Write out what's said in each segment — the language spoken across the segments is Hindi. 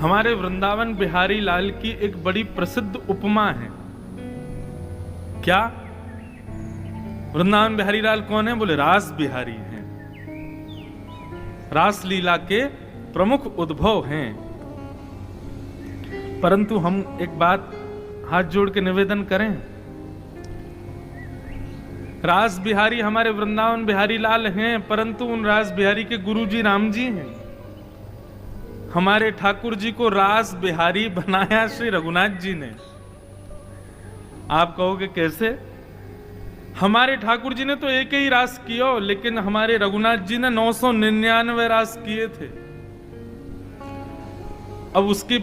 हमारे वृंदावन बिहारी लाल की एक बड़ी प्रसिद्ध उपमा है। क्या? वृंदावन बिहारी लाल कौन है? बोले रास बिहारी हैं, रास लीला के प्रमुख उद्भव हैं। परंतु हम एक बात हाथ जोड़ के निवेदन करें, रास बिहारी हमारे वृंदावन बिहारी लाल हैं, परंतु उन रास बिहारी के गुरुजी राम जी हैं। हमारे ठाकुर जी को रास बिहारी बनाया श्री रघुनाथ जी ने। आप कहोगे कैसे? हमारे ठाकुर जी ने तो एक ही रास किया, लेकिन हमारे रघुनाथ जी ने 999 रास किए थे। अब उसकी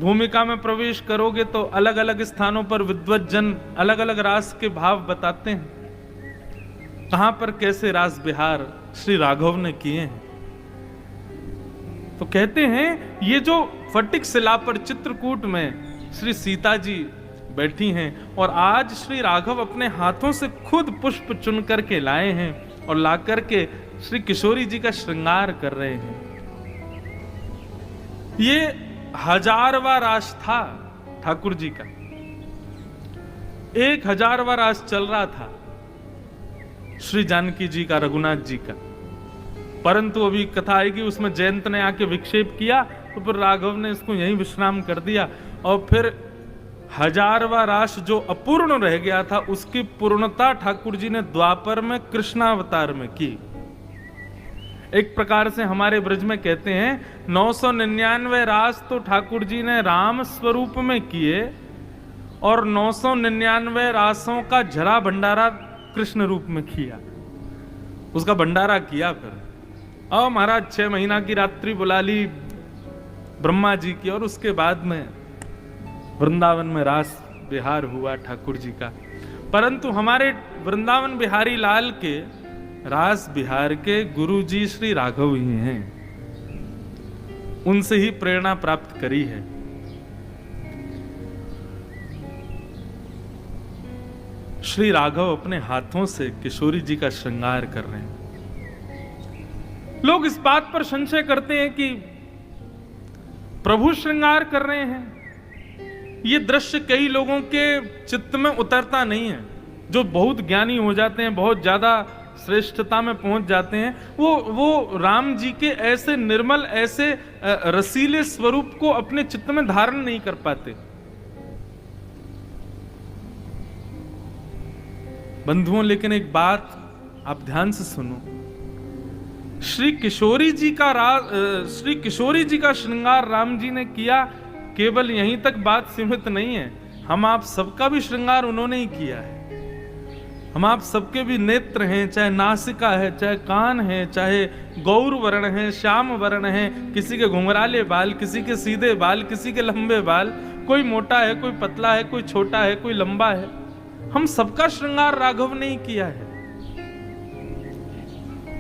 भूमिका में प्रवेश करोगे तो अलग अलग स्थानों पर विद्वत जन अलग अलग रास के भाव बताते हैं। कहां पर कैसे रास बिहार श्री राघव ने किए हैं। तो कहते हैं ये जो फटिक शिला पर चित्रकूट में श्री सीता जी बैठी हैं और आज श्री राघव अपने हाथों से खुद पुष्प चुन करके लाए हैं और ला करके श्री किशोरी जी का श्रृंगार कर रहे हैं। ये 1000वां रास था ठाकुर जी का, 1000वां रास चल रहा था श्री जानकी जी का, रघुनाथ जी का। परंतु अभी कथा आएगी उसमें जयंत ने आके विक्षेप किया तो फिर राघव ने इसको यहीं विश्राम कर दिया और फिर 1000वां रास जो अपूर्ण रह गया था उसकी पूर्णता ठाकुर जी ने द्वापर में कृष्णावतार में की। एक प्रकार से हमारे ब्रज में कहते हैं 999 रास तो ठाकुर जी ने राम स्वरूप में किए और 999 रासों का झरा भंडारा कृष्ण रूप में किया, उसका भंडारा किया। फिर और महाराज 6 महीना की रात्रि बुला ली ब्रह्मा जी की और उसके बाद में वृंदावन में रास बिहार हुआ ठाकुर जी का। परंतु हमारे वृंदावन बिहारी लाल के रास बिहार के गुरु जी श्री राघव ही हैं, उनसे ही प्रेरणा प्राप्त करी है। श्री राघव अपने हाथों से किशोरी जी का श्रृंगार कर रहे हैं। लोग इस बात पर संशय करते हैं कि प्रभु श्रृंगार कर रहे हैं। ये दृश्य कई लोगों के चित्त में उतरता नहीं है। जो बहुत ज्ञानी हो जाते हैं, बहुत ज्यादा श्रेष्ठता में पहुंच जाते हैं, वो राम जी के ऐसे निर्मल, ऐसे रसीले स्वरूप को अपने चित्त में धारण नहीं कर पाते। बंधुओं, लेकिन एक बात आप ध्यान से सुनो, श्री किशोरी जी का श्रृंगार राम जी ने किया, केवल यहीं तक बात सीमित नहीं है। हम आप सबका भी श्रृंगार उन्होंने ही किया है। हम आप सबके भी नेत्र हैं, चाहे नासिका है, चाहे कान है, चाहे गौर वर्ण है, श्याम वर्ण है, किसी के घुंघराले बाल, किसी के सीधे बाल, किसी के लंबे बाल, कोई मोटा है, कोई पतला है, कोई छोटा है, कोई लंबा है। हम सबका श्रृंगार राघव ने ही किया है।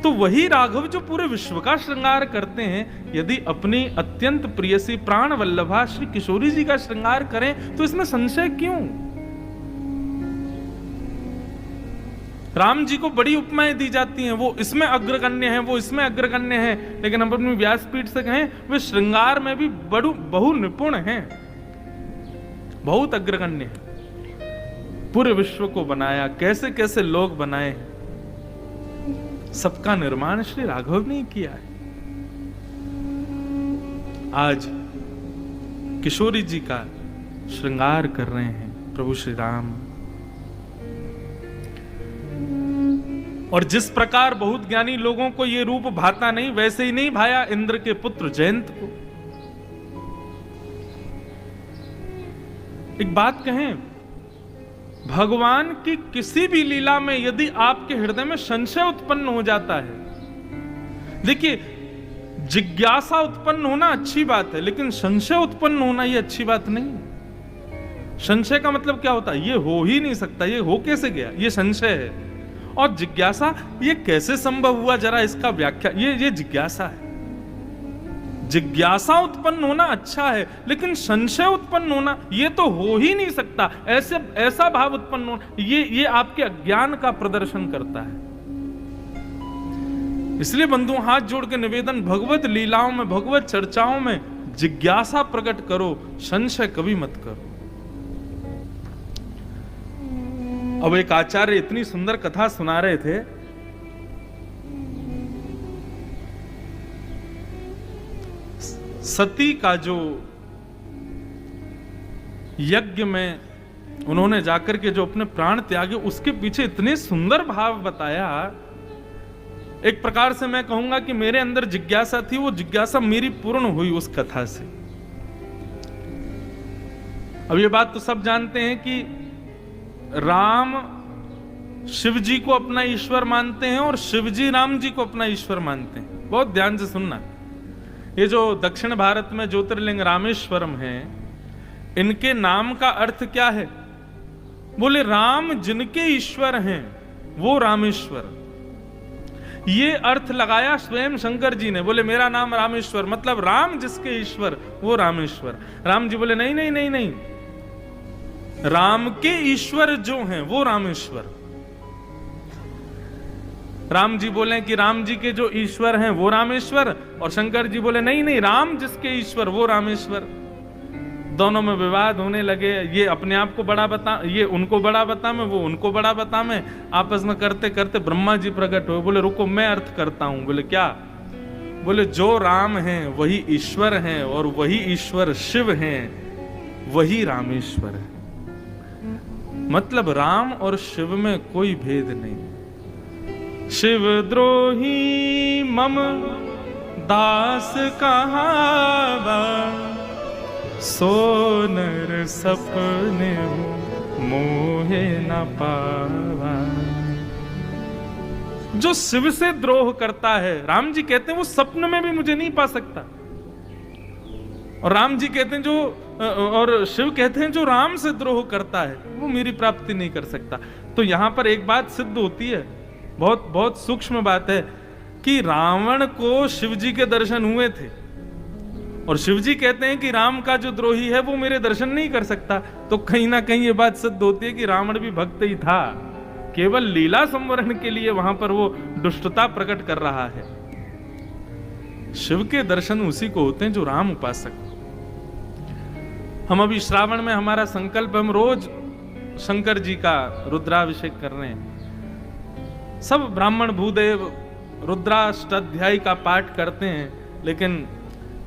तो वही राघव जो पूरे विश्व का श्रृंगार करते हैं, यदि अपनी अत्यंत प्रियसी प्राण वल्लभा श्री किशोरी जी का श्रृंगार करें तो इसमें संशय क्यों? राम जी को बड़ी उपमाएं दी जाती हैं, वो इसमें अग्रगण्य हैं, वो इसमें अग्रगण्य हैं, लेकिन हम अपनी व्यासपीठ से कहें वे श्रृंगार में भी बहु निपुण हैं, बहुत अग्रगण्य हैं। पूरे विश्व को बनाया, कैसे कैसे लोग बनाए, सबका निर्माण श्री राघव ने किया है। आज किशोरी जी का श्रृंगार कर रहे हैं प्रभु श्री राम। और जिस प्रकार बहुत ज्ञानी लोगों को यह रूप भाता नहीं, वैसे ही नहीं भाया इंद्र के पुत्र जयंत को। एक बात कहें, भगवान की किसी भी लीला में यदि आपके हृदय में संशय उत्पन्न हो जाता है, देखिए जिज्ञासा उत्पन्न होना अच्छी बात है, लेकिन संशय उत्पन्न होना यह अच्छी बात नहीं। संशय का मतलब क्या होता है? ये हो ही नहीं सकता, ये हो कैसे गया, ये संशय है। और जिज्ञासा, ये कैसे संभव हुआ, जरा इसका व्याख्या, ये जिज्ञासा है। जिज्ञासा उत्पन्न होना अच्छा है, लेकिन संशय उत्पन्न होना ये तो हो ही नहीं सकता, ऐसा भाव उत्पन्न होना ये आपके अज्ञान का प्रदर्शन करता है। इसलिए बंधुओं, हाथ जोड़ के निवेदन, भगवत लीलाओं में, भगवत चर्चाओं में जिज्ञासा प्रकट करो, संशय कभी मत करो। अब एक आचार्य इतनी सुंदर कथा सुना रहे थे। सती का जो यज्ञ में उन्होंने जाकर के जो अपने प्राण त्यागे, उसके पीछे इतने सुंदर भाव बताया। एक प्रकार से मैं कहूंगा कि मेरे अंदर जिज्ञासा थी, वो जिज्ञासा मेरी पूर्ण हुई उस कथा से। अब ये बात तो सब जानते हैं कि राम शिव जी को अपना ईश्वर मानते हैं और शिव जी राम जी को अपना ईश्वर मानते हैं। बहुत ध्यान से सुनना। ये जो दक्षिण भारत में ज्योतिर्लिंग रामेश्वरम है, इनके नाम का अर्थ क्या है? बोले राम जिनके ईश्वर हैं वो रामेश्वर। ये अर्थ लगाया स्वयं शंकर जी ने। बोले मेरा नाम रामेश्वर, मतलब राम जिसके ईश्वर वो रामेश्वर। राम जी बोले नहीं नहीं नहीं नहीं, राम के ईश्वर जो हैं वो रामेश्वर। राम जी बोले कि राम जी के जो ईश्वर हैं वो रामेश्वर, और शंकर जी बोले नहीं नहीं, राम जिसके ईश्वर वो रामेश्वर। दोनों में विवाद होने लगे। ये अपने आप को बड़ा बता, ये उनको बड़ा बता में, वो उनको बड़ा बता में। आपस में करते करते ब्रह्मा जी प्रकट हुए। बोले रुको, मैं अर्थ करता हूं। बोले क्या? बोले जो राम हैं वही ईश्वर हैं, और वही ईश्वर शिव हैं, वही रामेश्वर है। मतलब राम और शिव में कोई भेद नहीं। शिव द्रोही मम दास कहावा, सोनर सपने मोहे न पावा। जो शिव से द्रोह करता है, राम जी कहते हैं वो सपन में भी मुझे नहीं पा सकता। और राम जी कहते हैं जो, और शिव कहते हैं जो राम से द्रोह करता है वो मेरी प्राप्ति नहीं कर सकता। तो यहां पर एक बात सिद्ध होती है, बहुत बहुत सूक्ष्म बात है, कि रावण को शिव जी के दर्शन हुए थे, और शिव जी कहते हैं कि राम का जो द्रोही है वो मेरे दर्शन नहीं कर सकता। तो कहीं ना कहीं ये बात सिद्ध होती है कि रावण भी भक्त ही था, केवल लीला संवरण के लिए वहां पर वो दुष्टता प्रकट कर रहा है। शिव के दर्शन उसी को होते हैं जो राम उपासक। हम अभी श्रावण में हमारा संकल्प, हम रोज शंकर जी का रुद्राभिषेक कर रहे हैं। सब ब्राह्मण भूदेव रुद्राष्टाध्यायी का पाठ करते हैं, लेकिन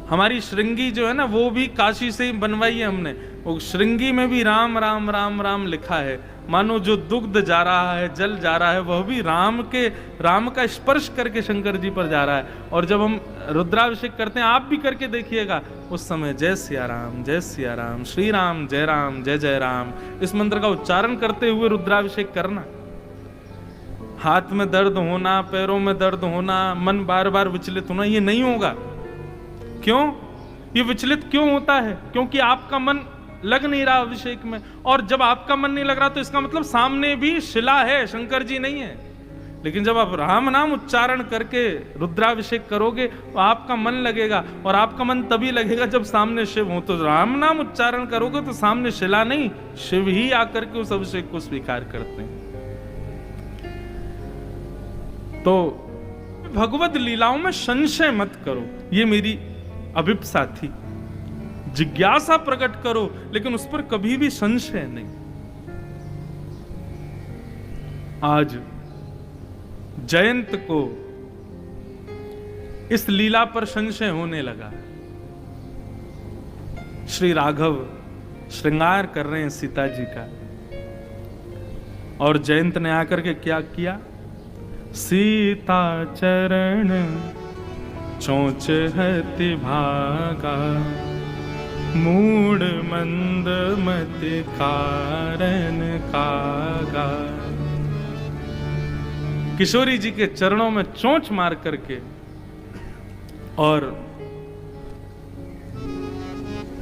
हमारी श्रृंगी जो है ना, वो भी काशी से ही बनवाई है हमने। वो श्रृंगी में भी राम राम राम राम लिखा है। मानो जो दुग्ध जा रहा है, जल जा रहा है, वह भी राम का स्पर्श करके शंकर जी पर जा रहा है। और जब हम रुद्राभिषेक करते हैं, आप भी करके देखिएगा, उस समय जय सिया राम, श्री राम जय जय राम, इस मंत्र का उच्चारण करते हुए रुद्राभिषेक करना। हाथ में दर्द होना, पैरों में दर्द होना, मन बार बार विचलित होना, ये नहीं होगा। क्यों ये विचलित क्यों होता है? क्योंकि आपका मन लग नहीं रहा अभिषेक में। और जब आपका मन नहीं लग रहा तो इसका मतलब सामने भी शिला है, शंकर जी नहीं है। लेकिन जब आप राम नाम उच्चारण करके रुद्राभिषेक करोगे तो आपका मन लगेगा, और आपका मन तभी लगेगा जब सामने शिव हो। तो राम नाम उच्चारण करोगे तो सामने शिला नहीं, शिव ही आकर के उस अभिषेक को स्वीकार करते हैं। तो भगवत लीलाओं में संशय मत करो, ये मेरी अभिप्सा थी। जिज्ञासा प्रकट करो, लेकिन उस पर कभी भी संशय नहीं। आज जयंत को इस लीला पर संशय होने लगा। श्री राघव श्रृंगार कर रहे हैं सीता जी का, और जयंत ने आकर के क्या किया? सीता चरण चोंच हति भागा, मूड मंद मति कारण कागा। किशोरी जी के चरणों में चोंच मार करके और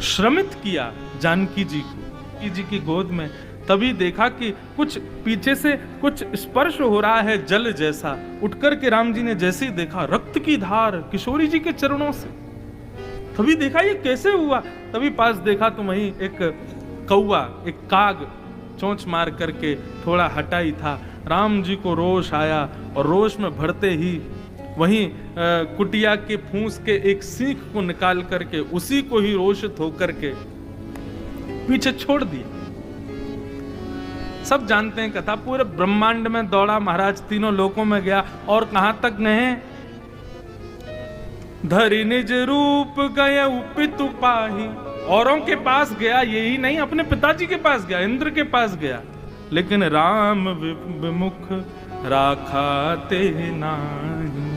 श्रमित किया जानकी जी को, जानकी जी की गोद में। तभी देखा कि कुछ पीछे से कुछ स्पर्श हो रहा है जल जैसा। उठकर के राम जी ने जैसे ही देखा, रक्त की धार किशोरी जी के चरणों से। तभी देखा ये कैसे हुआ। तभी पास देखा तो वहीं एक कौवा, एक काग चोंच मार करके थोड़ा हटा ही था। राम जी को रोष आया, और रोष में भरते ही वहीं कुटिया के फूंस के एक सीख को निकाल करके उसी को ही रोषित होकर के पीछे छोड़ दिया। सब जानते हैं कथा, पूरे ब्रह्मांड में दौड़ा महाराज, तीनों लोकों में गया और कहां तक गए? धरि निज रूप गए पितु पाही। औरों के पास गया, यही नहीं अपने पिताजी के पास गया, इंद्र के पास गया, लेकिन राम विमुख राखा ते नाही।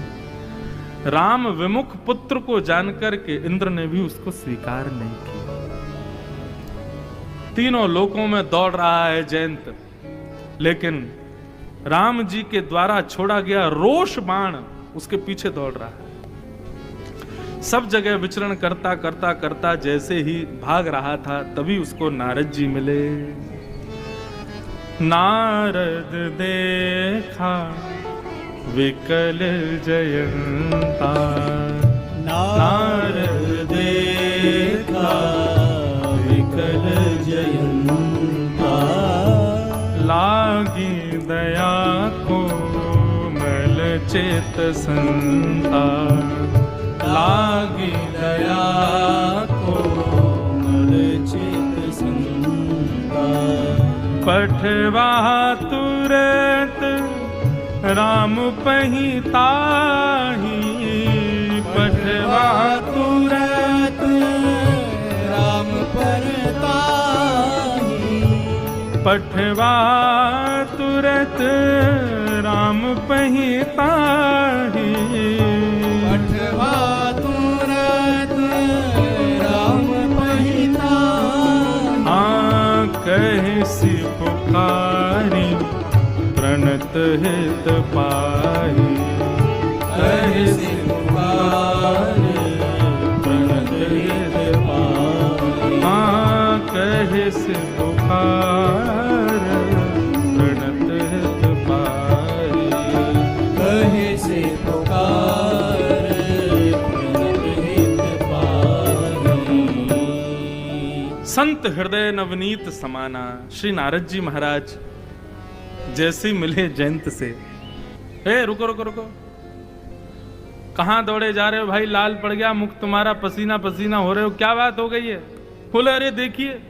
राम विमुख पुत्र को जानकर के इंद्र ने भी उसको स्वीकार नहीं किया। तीनों लोकों में दौड़ रहा है जयंत, लेकिन राम जी के द्वारा छोड़ा गया रोष बाण उसके पीछे दौड़ रहा है। सब जगह विचरण करता करता करता जैसे ही भाग रहा था, तभी उसको नारद जी मिले। नारद देखा विकल जयंता, नारद देखा विकल जयंता, लागी दया को मल चेत संता, लागी दया को मल चेत संता। पठवा तुरत राम पहिताही, पठवा तुरत राम परताही, पठवा तुरत राम पहिताही, पठवा तुरत राम पहिताही। कहसी पुकारी प्रणत हित पाही, कहसी पुकारी प्रणत हित पाही। कहसी पुकार प्रणत हित पाही, कहसी पुकार प्रणत हित पाही। संत हृदय नवनीत समाना। श्री नारद जी महाराज जैसे मिले जयंत से, रुको रुको रुको, कहां दौड़े जा रहे हो भाई? लाल पड़ गया मुख तुम्हारा, पसीना पसीना हो रहे हो, क्या बात हो गई है? बोले अरे देखिए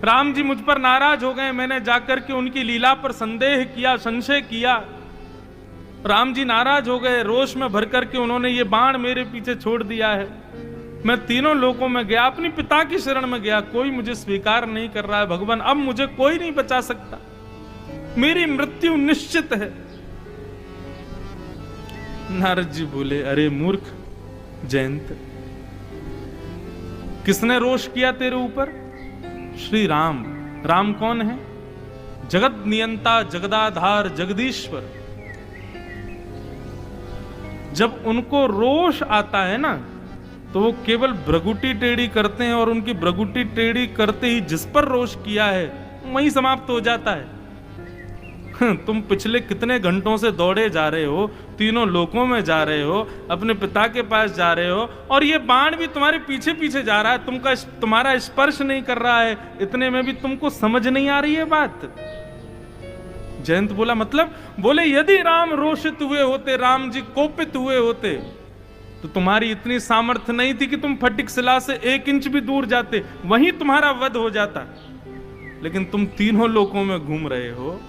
राम जी मुझ पर नाराज हो गए, मैंने जाकर के उनकी लीला पर संदेह किया, संशय किया, राम जी नाराज हो गए, रोष में भर करके उन्होंने ये बाण मेरे पीछे छोड़ दिया है। मैं तीनों लोकों में गया, अपनी पिता की शरण में गया, कोई मुझे स्वीकार नहीं कर रहा है भगवान, अब मुझे कोई नहीं बचा सकता, मेरी मृत्यु निश्चित है। नारद जी बोले अरे मूर्ख जयंत, किसने रोष किया तेरे ऊपर? श्री राम। राम कौन है? जगत नियंता, जगदाधार, जगदीश्वर। जब उनको रोष आता है ना, तो वो केवल भ्रगुटी टेढ़ी करते हैं, और उनकी भ्रगुटी टेढ़ी करते ही जिस पर रोष किया है वहीं समाप्त हो जाता है। तुम पिछले कितने घंटों से दौड़े जा रहे हो, तीनों लोकों में जा रहे हो, अपने पिता के पास जा रहे हो, और ये बाण भी तुम्हारे पीछे पीछे जा रहा है, तुम्हारा स्पर्श नहीं कर रहा है, इतने में भी तुमको समझ नहीं आ रही है बात। जयंत बोला मतलब? बोले यदि राम रोषित हुए होते, राम जी कोपित हुए होते, तो तुम्हारी इतनी सामर्थ्य नहीं थी कि तुम फटिक शिला से 1 इंच भी दूर जाते, वहीं तुम्हारा वध हो जाता। लेकिन तुम तीनों लोकों में घूम रहे हो,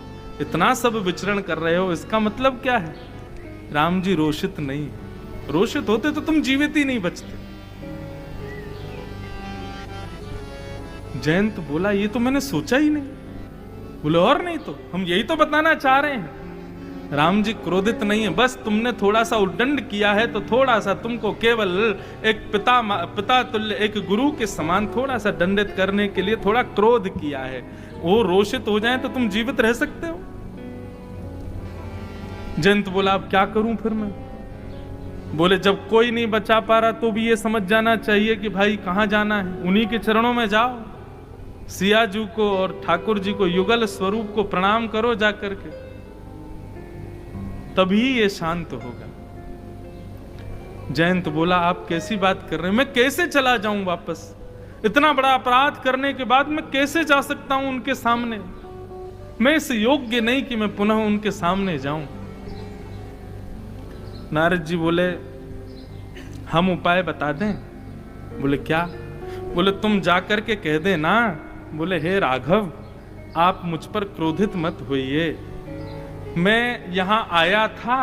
इतना सब विचरण कर रहे हो, इसका मतलब क्या है? राम जी रोषित नहीं, रोषित होते तो तुम जीवित ही नहीं बचते। जयंत बोला ये तो मैंने सोचा ही नहीं। बोले और नहीं तो हम यही तो बताना चाह रहे हैं, राम जी क्रोधित नहीं है, बस तुमने थोड़ा सा उद्दंड किया है, तो थोड़ा सा तुमको केवल एक पिता तुल्य, एक गुरु के समान थोड़ा सा दंडित करने के लिए थोड़ा क्रोध किया है। वो रोषित हो जाए तो तुम जीवित रह सकते हो? जयंत बोला अब क्या करूं फिर मैं? बोले जब कोई नहीं बचा पा रहा तो भी ये समझ जाना चाहिए कि भाई कहां जाना है, उन्हीं के चरणों में जाओ। सिया जी को और ठाकुर जी को, युगल स्वरूप को प्रणाम करो जाकर के, तभी ये शांत होगा। जयंत बोला आप कैसी बात कर रहे हैं, मैं कैसे चला जाऊं वापस? इतना बड़ा अपराध करने के बाद मैं कैसे जा सकता हूं उनके सामने? मैं इस योग्य नहीं कि मैं पुनः उनके सामने जाऊं। नारद जी बोले हम उपाय बता दें? बोले क्या? बोले तुम जाकर के कह दे ना, बोले हे राघव आप मुझ पर क्रोधित मत होइए, मैं यहां आया था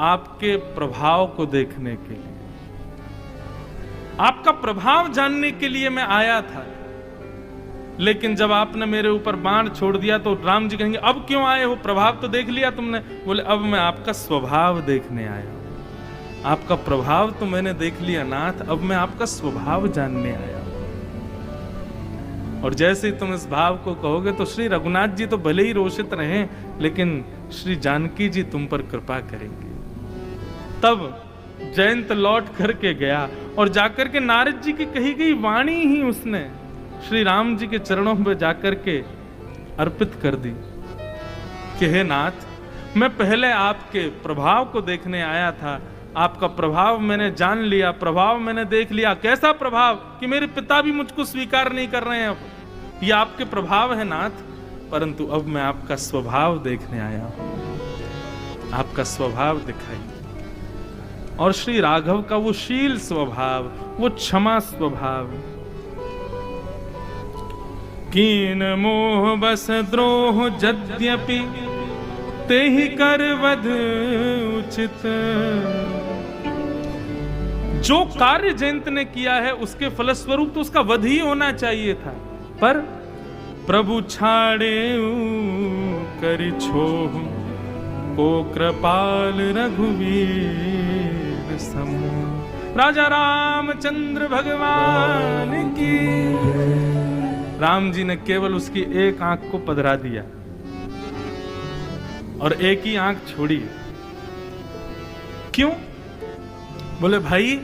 आपके प्रभाव को देखने के लिए, आपका प्रभाव जानने के लिए मैं आया था। लेकिन जब आपने मेरे ऊपर बाण छोड़ दिया तो राम जी कहेंगे अब क्यों आए हो, प्रभाव तो देख लिया तुमने। बोले अब मैं आपका स्वभाव देखने आया हूं, आपका प्रभाव तो मैंने देख लिया नाथ, अब मैं आपका स्वभाव जानने आया हूं। और जैसे ही तुम इस भाव को कहोगे तो श्री रघुनाथ जी तो भले ही रोषित रहे, लेकिन श्री जानकी जी तुम पर कृपा करेंगे। तब जयंत लौट करके गया और जाकर के नारद जी की कही गई वाणी ही उसने श्री राम जी के चरणों में जाकर के अर्पित कर दी कि हे नाथ, मैं पहले आपके प्रभाव को देखने आया था, आपका प्रभाव मैंने जान लिया, प्रभाव मैंने देख लिया। कैसा प्रभाव कि मेरे पिता भी मुझको स्वीकार नहीं कर रहे हैं, अब ये आपके प्रभाव है नाथ, परंतु अब मैं आपका स्वभाव देखने आया हूं, आपका स्वभाव दिखाइए। और श्री राघव का वो शील स्वभाव, वो क्षमा स्वभाव, कीन मोह बस द्रोह यद्यपि तेहि कर वध उचित। जो कार्य जयंत ने किया है उसके फलस्वरूप तो उसका वध ही होना चाहिए था, पर प्रभु छाड़े करि छोह को कृपाल रघुवीर समूह। राजा रामचंद्र भगवान की। राम जी ने केवल उसकी एक आंख को पधरा दिया और एक ही आंख छोड़ी। क्यों? बोले भाई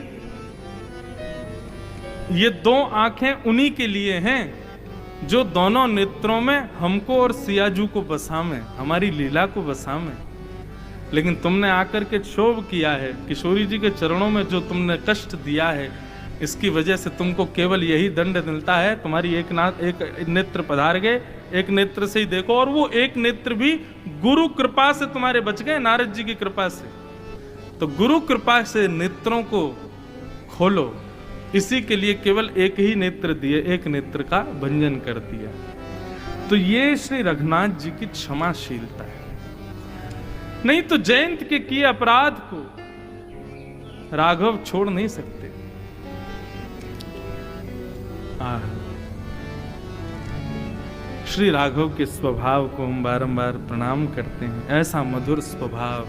ये दो आंखें उन्हीं के लिए हैं जो दोनों नेत्रों में हमको और सियाजू को बसावें, हमारी लीला को बसावें। लेकिन तुमने आकर के क्षोभ किया है, किशोरी जी के चरणों में जो तुमने कष्ट दिया है, इसकी वजह से तुमको केवल यही दंड मिलता है। तुम्हारी एक नेत्र पधार गए, एक नेत्र से ही देखो, और वो एक नेत्र भी गुरु कृपा से तुम्हारे बच गए, नारद जी की कृपा से। तो गुरु कृपा से नेत्रों को खोलो, इसी के लिए केवल एक ही नेत्र दिए, एक नेत्र का भंजन कर दिया। तो ये श्री रघुनाथ जी की क्षमाशीलता है। नहीं तो जयंत के किए अपराध को राघव छोड़ नहीं सकते। श्री राघव के स्वभाव को हम बारंबार प्रणाम करते हैं। ऐसा मधुर स्वभाव,